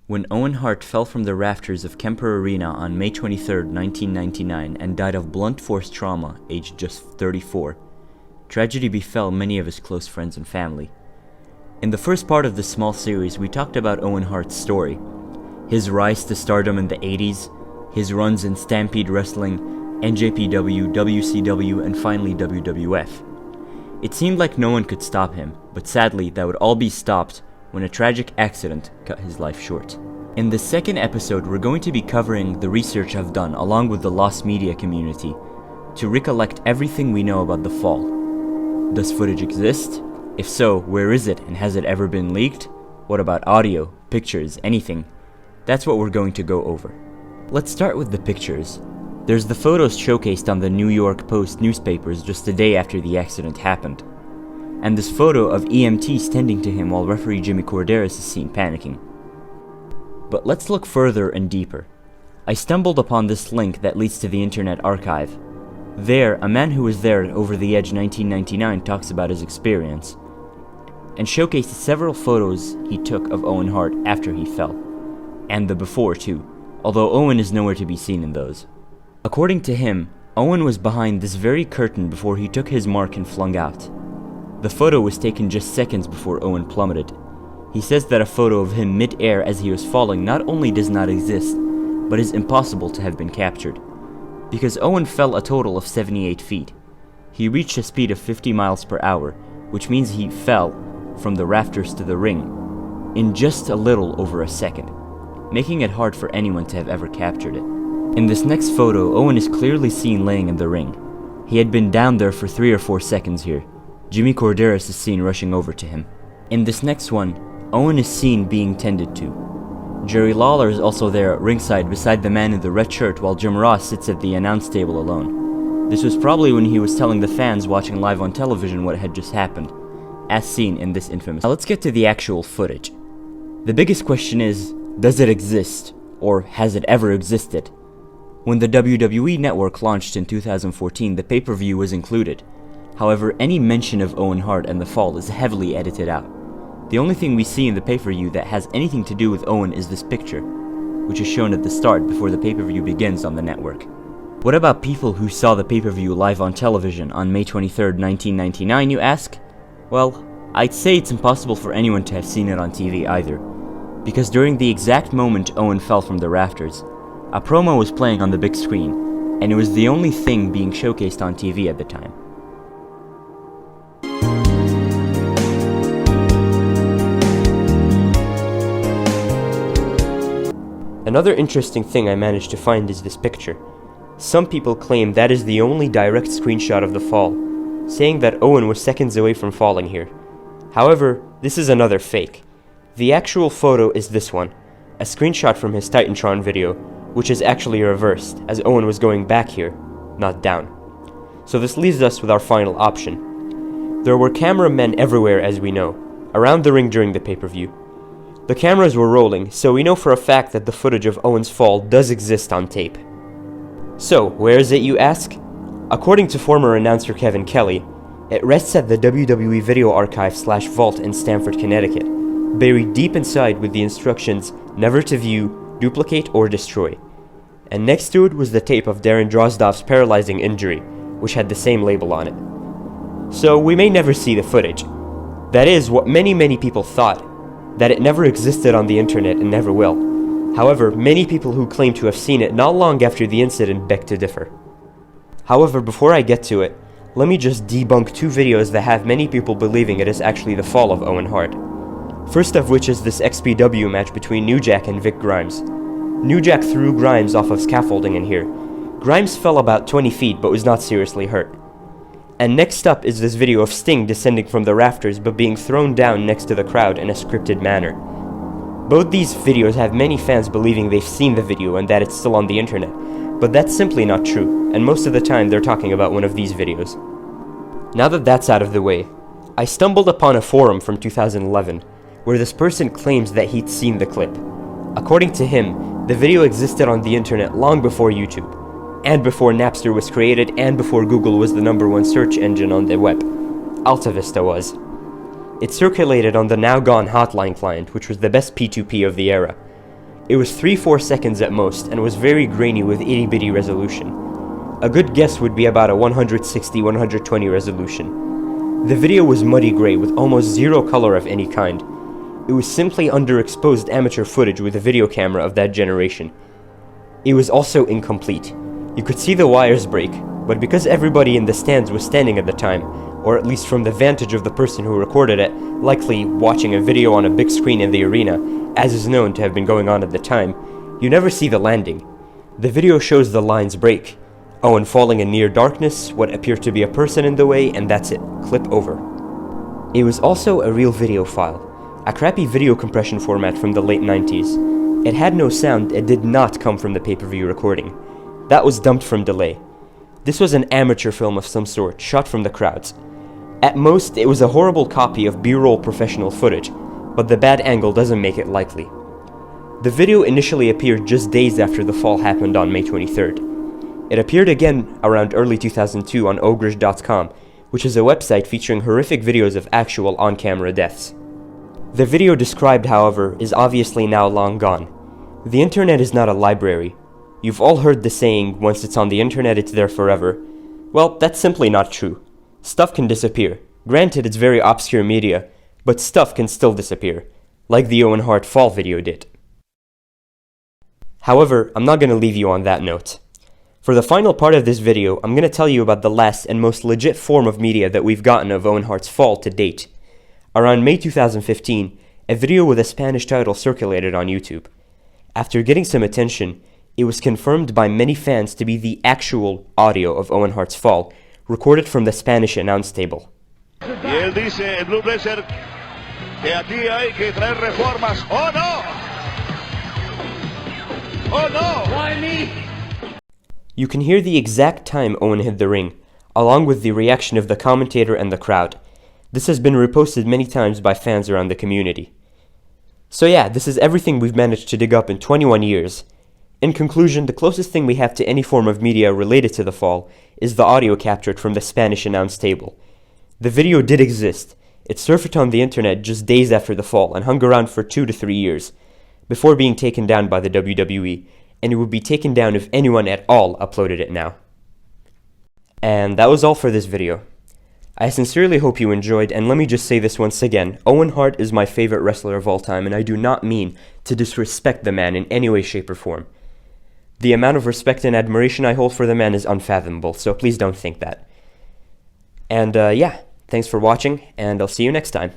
When Owen Hart fell from the rafters of Kemper Arena on May 23, 1999 and died of blunt force trauma, aged just 34, tragedy befell many of his close friends and family. In the first part of this small series, we talked about Owen Hart's story, his rise to stardom in the 80s, his runs in Stampede Wrestling, NJPW, WCW, and finally WWF. It seemed like no one could stop him, but sadly that would all be stopped when a tragic accident cut his life short. In the second episode, we're going to be covering the research I've done along with the lost media community to recollect everything we know about the fall. Does footage exist? If so, where is it and has it ever been leaked? What about audio, pictures, anything? That's what we're going to go over. Let's start with the pictures. There's the photos showcased on the New York Post newspapers just a day after the accident happened. And this photo of EMTs tending to him while referee Jimmy Corderas is seen panicking. But let's look further and deeper. I stumbled upon this link that leads to the Internet Archive. There, a man who was there at Over the Edge 1999 talks about his experience, and showcases several photos he took of Owen Hart after he fell, and the before too, although Owen is nowhere to be seen in those. According to him, Owen was behind this very curtain before he took his mark and flung out. The photo was taken just seconds before Owen plummeted. He says that a photo of him mid-air as he was falling not only does not exist, but is impossible to have been captured, because Owen fell a total of 78 feet. He reached a speed of 50 miles per hour, which means he fell from the rafters to the ring in just a little over a second, making it hard for anyone to have ever captured it. In this next photo, Owen is clearly seen laying in the ring. He had been down there for 3 or 4 seconds here. Jimmy Corderas is seen rushing over to him. In this next one, Owen is seen being tended to. Jerry Lawler is also there at ringside beside the man in the red shirt while Jim Ross sits at the announce table alone. This was probably when he was telling the fans watching live on television what had just happened, as seen in this infamous. Now let's get to the actual footage. The biggest question is, does it exist, or has it ever existed? When the WWE Network launched in 2014, the pay-per-view was included. However, any mention of Owen Hart and the fall is heavily edited out. The only thing we see in the pay-per-view that has anything to do with Owen is this picture, which is shown at the start before the pay-per-view begins on the network. What about people who saw the pay-per-view live on television on May 23, 1999, you ask? Well, I'd say it's impossible for anyone to have seen it on TV either, because during the exact moment Owen fell from the rafters, a promo was playing on the big screen, and it was the only thing being showcased on TV at the time. Another interesting thing I managed to find is this picture. Some people claim that is the only direct screenshot of the fall, saying that Owen was seconds away from falling here. However, this is another fake. The actual photo is this one, a screenshot from his Titantron video, which is actually reversed, as Owen was going back here, not down. So this leaves us with our final option. There were cameramen everywhere, as we know, around the ring during the pay-per-view. The cameras were rolling, so we know for a fact that the footage of Owen's fall does exist on tape. So, where is it, you ask? According to former announcer Kevin Kelly, it rests at the WWE Video Archive/Vault in Stamford, Connecticut, buried deep inside with the instructions never to view, duplicate, or destroy. And next to it was the tape of Darren Drozdov's paralyzing injury, which had the same label on it. So we may never see the footage. That is what many people thought, that it never existed on the internet and never will. However, many people who claim to have seen it not long after the incident beg to differ. However, before I get to it, let me just debunk 2 videos that have many people believing it is actually the fall of Owen Hart. First of which is this XPW match between New Jack and Vic Grimes. New Jack threw Grimes off of scaffolding in here. Grimes fell about 20 feet but was not seriously hurt. And next up is this video of Sting descending from the rafters but being thrown down next to the crowd in a scripted manner. Both these videos have many fans believing they've seen the video and that it's still on the internet, but that's simply not true, and most of the time they're talking about one of these videos. Now that that's out of the way, I stumbled upon a forum from 2011 where this person claims that he'd seen the clip. According to him, the video existed on the internet long before YouTube, and before Napster was created, and before Google was the #1 search engine on the web. AltaVista was. It circulated on the now gone Hotline client, which was the best P2P of the era. It was 3-4 seconds at most, and was very grainy with itty-bitty resolution. A good guess would be about a 160-120 resolution. The video was muddy gray with almost zero color of any kind. It was simply underexposed amateur footage with a video camera of that generation. It was also incomplete. You could see the wires break, but because everybody in the stands was standing at the time, or at least from the vantage of the person who recorded it, likely watching a video on a big screen in the arena, as is known to have been going on at the time, you never see the landing. The video shows the lines break. Owen falling in near darkness, what appeared to be a person in the way, and that's it. Clip over. It was also a real video file, a crappy video compression format from the late 90s. It had no sound, it did not come from the pay-per-view recording. That was dumped from delay. This was an amateur film of some sort, shot from the crowds. At most, it was a horrible copy of B-roll professional footage, but the bad angle doesn't make it likely. The video initially appeared just days after the fall happened on May 23rd. It appeared again around early 2002 on ogrish.com, which is a website featuring horrific videos of actual on-camera deaths. The video described, however, is obviously now long gone. The internet is not a library. You've all heard the saying, once it's on the internet, it's there forever. Well, that's simply not true. Stuff can disappear. Granted, it's very obscure media, but stuff can still disappear, like the Owen Hart fall video did. However, I'm not going to leave you on that note. For the final part of this video, I'm going to tell you about the last and most legit form of media that we've gotten of Owen Hart's fall to date. Around May 2015, a video with a Spanish title circulated on YouTube. After getting some attention, it was confirmed by many fans to be the actual audio of Owen Hart's fall, recorded from the Spanish announce table. Y él dice, el Blue Blazer, que aquí hay que traer reformas. ¡Oh no! ¡Oh no! Why me? You can hear the exact time Owen hit the ring, along with the reaction of the commentator and the crowd. This has been reposted many times by fans around the community. So yeah, this is everything we've managed to dig up in 21 years. In conclusion, the closest thing we have to any form of media related to the fall is the audio captured from the Spanish announce table. The video did exist. It surfaced on the internet just days after the fall and hung around for 2 to 3 years, before being taken down by the WWE, and it would be taken down if anyone at all uploaded it now. And that was all for this video. I sincerely hope you enjoyed, and let me just say this once again, Owen Hart is my favorite wrestler of all time, and I do not mean to disrespect the man in any way, shape, or form. The amount of respect and admiration I hold for the man is unfathomable, so please don't think that. And yeah, thanks for watching, and I'll see you next time.